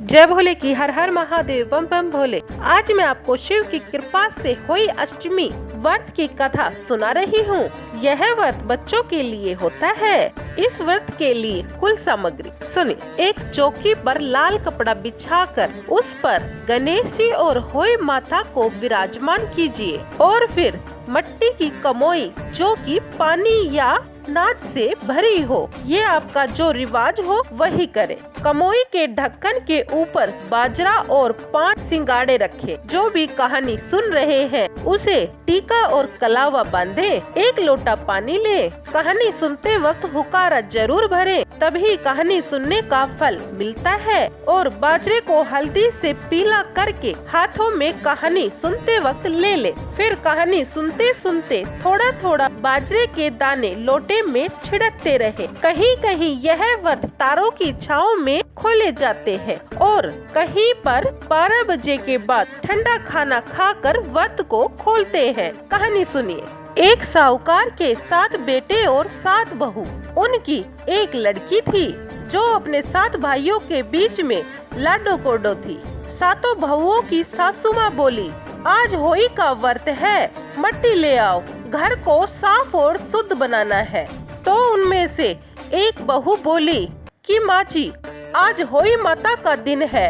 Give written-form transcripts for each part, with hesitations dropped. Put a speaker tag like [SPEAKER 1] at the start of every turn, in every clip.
[SPEAKER 1] जय भोले की हर हर महादेव बम बम भोले। आज मैं आपको शिव की कृपा से हुई अष्टमी व्रत की कथा सुना रही हूँ। यह व्रत बच्चों के लिए होता है। इस व्रत के लिए कुल सामग्री सुनिए। एक चौकी पर लाल कपड़ा बिछाकर उस पर गणेश जी और होई माता को विराजमान कीजिए और फिर मट्टी की कमोई जो कि पानी या नाच से भरी हो, ये आपका जो रिवाज हो वही करे। कमोई के ढक्कन के ऊपर बाजरा और 5 सिंगाड़े रखे। जो भी कहानी सुन रहे हैं उसे टीका और कलावा बांधे। 1 लोटा पानी ले। कहानी सुनते वक्त हुकारा जरूर भरे, तभी कहानी सुनने का फल मिलता है। और बाजरे को हल्दी से पीला करके हाथों में कहानी सुनते वक्त ले ले। फिर कहानी सुनते सुनते थोड़ा थोड़ा बाजरे के दाने लोटे में छिड़कते रहे। कहीं कहीं यह व्रत तारों की छांव में खोले जाते हैं और कहीं पर 12 बजे के बाद ठंडा खाना खाकर व्रत को खोलते हैं। कहानी सुनिए। एक साहूकार के 7 बेटे और 7 बहू। उनकी एक लड़की थी जो अपने 7 भाइयों के बीच में लाडो कोडो थी। 7 बहुओं की सासू माँ बोली, आज होली का व्रत है, मट्टी ले आओ, घर को साफ और शुद्ध बनाना है। तो उनमें से एक बहू बोली कि माँ जी, आज होली माता का दिन है,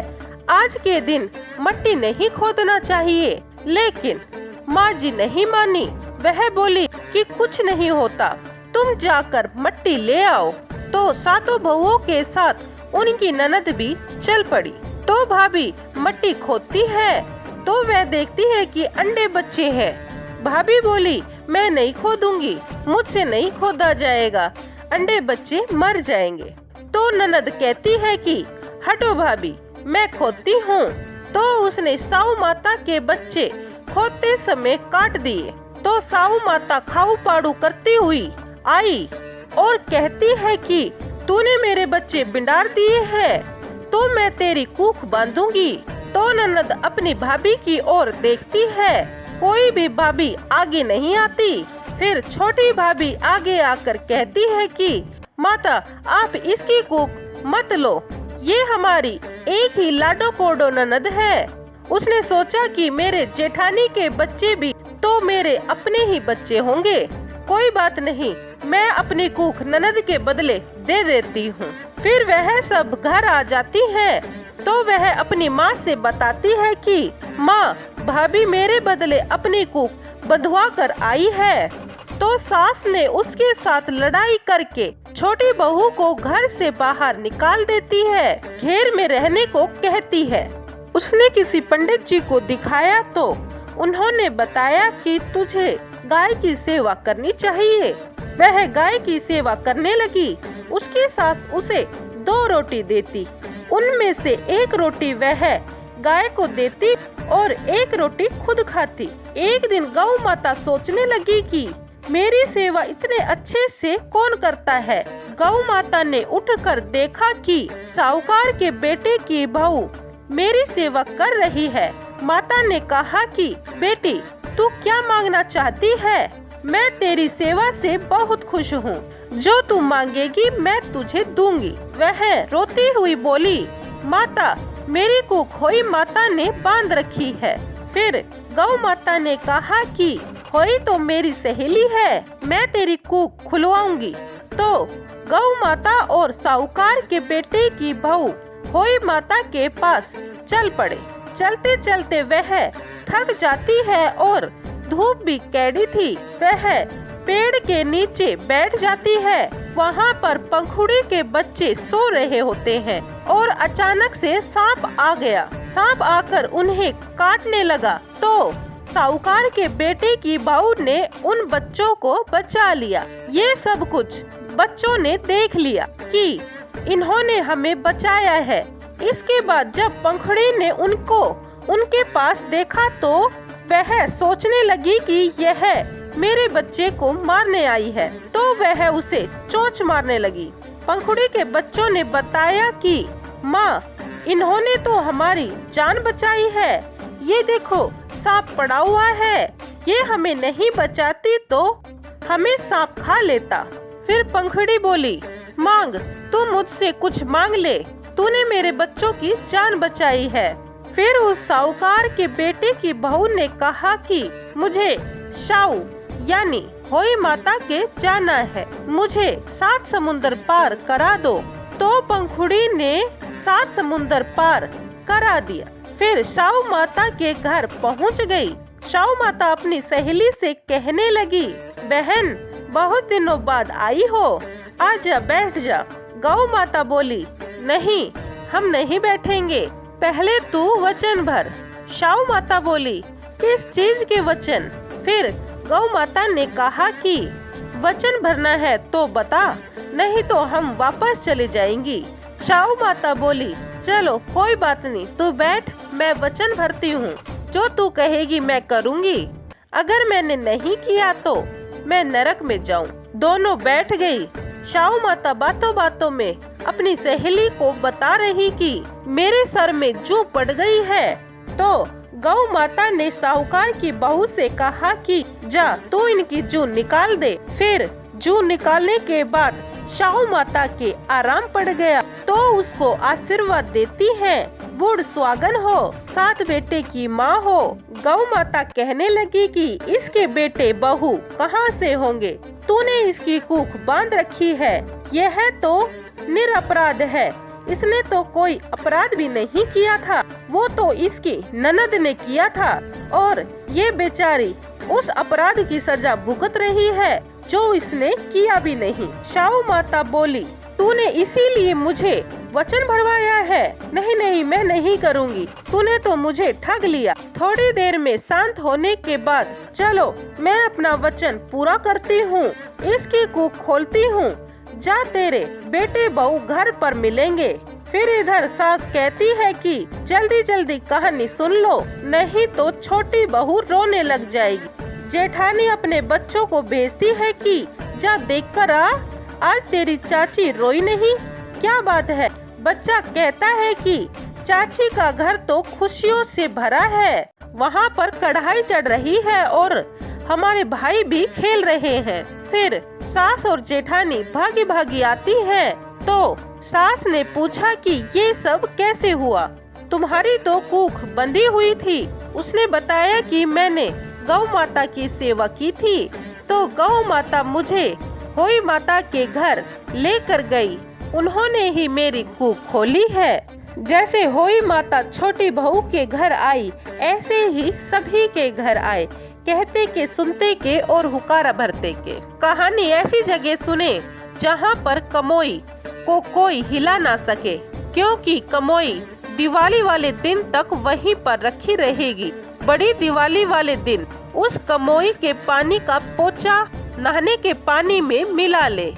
[SPEAKER 1] आज के दिन मट्टी नहीं खोदना चाहिए। लेकिन माँ जी नहीं मानी। वह बोली कि कुछ नहीं होता, तुम जाकर मट्टी ले आओ। तो 7 बहुओं के साथ उनकी ननद भी चल पड़ी। तो भाभी मट्टी खोदती है तो वह देखती है कि अंडे बच्चे हैं। भाभी बोली, मैं नहीं खोदूंगी, मुझसे नहीं खोदा जाएगा, अंडे बच्चे मर जाएंगे। तो ननद कहती है कि हटो भाभी, मैं खोदती हूँ। तो उसने साहू माता के बच्चे खोदते समय काट दिए। तो साहू माता खाऊ पाड़ू करती हुई आई और कहती है कि तूने मेरे बच्चे बिंडार दिए हैं तो मैं तेरी कूख बांधूंगी। तो ननद अपनी भाभी की ओर देखती है, कोई भी भाभी आगे नहीं आती। फिर छोटी भाभी आगे आकर कहती है कि माता, आप इसकी कूख मत लो, ये हमारी एक ही लाडो कोडो ननद है। उसने सोचा कि मेरे जेठानी के बच्चे भी तो मेरे अपने ही बच्चे होंगे। कोई बात नहीं, मैं अपनी कूख ननद के बदले दे देती हूँ। फिर वह सब घर आ जाती है तो वह अपनी माँ से बताती है कि माँ, भाभी मेरे बदले अपनी कूख बंधवा कर आई है। तो सास ने उसके साथ लड़ाई करके छोटी बहू को घर से बाहर निकाल देती है, घेर में रहने को कहती है। उसने किसी पंडित जी को दिखाया तो उन्होंने बताया कि तुझे गाय की सेवा करनी चाहिए। वह गाय की सेवा करने लगी। उसकी सास उसे 2 रोटी देती, उनमें से 1 रोटी वह गाय को देती और 1 रोटी खुद खाती। एक दिन गौ माता सोचने लगी कि मेरी सेवा इतने अच्छे से कौन करता है। गौ माता ने उठकर देखा कि साहूकार के बेटे की बहू मेरी सेवा कर रही है। माता ने कहा कि बेटी, तू क्या मांगना चाहती है? मैं तेरी सेवा से बहुत खुश हूँ, जो तू मांगेगी मैं तुझे दूंगी। वह रोती हुई बोली, माता, मेरी कूख होई माता ने बांध रखी है। फिर गौ माता ने कहा कि होई तो मेरी सहेली है, मैं तेरी कूख खुलवाऊंगी। तो गौ माता और साहूकार के बेटे की बहू होई माता के पास चल पड़े। चलते चलते वह थक जाती है और धूप भी कैडी थी। वह पेड़ के नीचे बैठ जाती है। वहाँ पर पंखुड़ी के बच्चे सो रहे होते हैं और अचानक से सांप आ गया। सांप आकर उन्हें काटने लगा तो साहूकार के बेटे की बहू ने उन बच्चों को बचा लिया। ये सब कुछ बच्चों ने देख लिया कि इन्होंने हमें बचाया है। इसके बाद जब पंखुड़ी ने उनको उनके पास देखा तो वह सोचने लगी कि यह मेरे बच्चे को मारने आई है। तो वह उसे चोंच मारने लगी। पंखुड़ी के बच्चों ने बताया कि माँ, इन्होंने तो हमारी जान बचाई है। ये देखो, सांप पड़ा हुआ है, ये हमें नहीं बचाती तो हमें सांप खा लेता। फिर पंखुड़ी बोली, मांग, तू मुझसे कुछ मांग ले, तूने मेरे बच्चों की जान बचाई है। फिर उस साहूकार के बेटे की बहू ने कहा कि मुझे शाहू यानी होई माता के जाना है, मुझे 7 समुंदर पार करा दो। तो पंखुड़ी ने 7 समुंदर पार करा दिया। फिर शाहू माता के घर पहुंच गई। शाहू माता अपनी सहेली से कहने लगी, बहन बहुत दिनों बाद आई हो, आजा बैठ जा। गौ माता बोली, नहीं हम नहीं बैठेंगे, पहले तू वचन भर। शाहू माता बोली, किस चीज के वचन? फिर गौ माता ने कहा कि वचन भरना है तो बता, नहीं तो हम वापस चले जाएंगी। शाहू माता बोली, चलो कोई बात नहीं, तू बैठ, मैं वचन भरती हूँ, जो तू कहेगी मैं करूँगी। अगर मैंने नहीं किया तो मैं नरक में जाऊँ। दोनों बैठ गई। शाहू माता बातों बातों में अपनी सहेली को बता रही कि मेरे सर में जू पड़ गई है। तो गौ माता ने साहूकार की बहू से कहा कि जा तू इनकी जू निकाल दे। फिर जू निकालने के बाद शाहू माता के आराम पड़ गया। तो उसको आशीर्वाद देती हैं, बूढ़ सुहागन हो, 7 बेटे की माँ हो। गौ माता कहने लगी कि इसके बेटे बहू कहाँ से होंगे, तूने इसकी कूख बांध रखी है, यह तो निरपराध है, इसने तो कोई अपराध भी नहीं किया था, वो तो इसकी ननद ने किया था और ये बेचारी उस अपराध की सजा भुगत रही है जो इसने किया भी नहीं। शाहू माता बोली, तूने इसीलिए मुझे वचन भरवाया है? नहीं नहीं, मैं नहीं करूँगी, तूने तो मुझे ठग लिया। थोड़ी देर में शांत होने के बाद चलो मैं अपना वचन पूरा करती हूँ, इसकी कूख खोलती हूँ, जा तेरे बेटे बहू घर पर मिलेंगे। फिर इधर सास कहती है कि जल्दी जल्दी कहानी सुन लो, नहीं तो छोटी बहू रोने लग जाएगी। जेठानी अपने बच्चों को भेजती है कि जा देख कर आ, आज तेरी चाची रोई नहीं, क्या बात है? बच्चा कहता है कि चाची का घर तो खुशियों से भरा है, वहाँ पर कढ़ाई चढ़ रही है और हमारे भाई भी खेल रहे हैं। फिर सास और जेठानी भागी भागी आती हैं। तो सास ने पूछा कि ये सब कैसे हुआ? तुम्हारी तो कूख बंधी हुई थी। उसने बताया कि मैंने गौ माता की सेवा की थी, तो गौ माता मुझे होई माता के घर लेकर गई, उन्होंने ही मेरी कूख खोली है। जैसे होई माता छोटी बहू के घर आई, ऐसे ही सभी के घर आए, कहते के सुनते के और हुकारा भरते के। कहानी ऐसी जगह सुने जहाँ पर कमोई को कोई हिला ना सके, क्योंकि कमोई दिवाली वाले दिन तक वहीं पर रखी रहेगी। बड़ी दिवाली वाले दिन उस कमोई के पानी का पोछा नहाने के पानी में मिला ले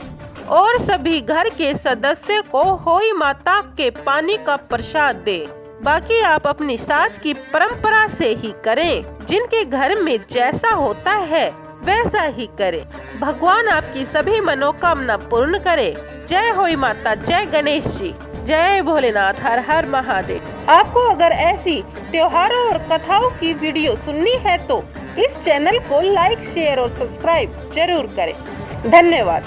[SPEAKER 1] और सभी घर के सदस्य को होई माता के पानी का प्रसाद दे। बाकी आप अपनी सास की परंपरा से ही करें, जिनके घर में जैसा होता है वैसा ही करें। भगवान आपकी सभी मनोकामना पूर्ण करे। जय होई माता, जय गणेश जी, जय भोलेनाथ, हर हर महादेव। आपको अगर ऐसी त्योहारों और कथाओं की वीडियो सुननी है तो इस चैनल को लाइक, शेयर और सब्सक्राइब जरूर करें। धन्यवाद।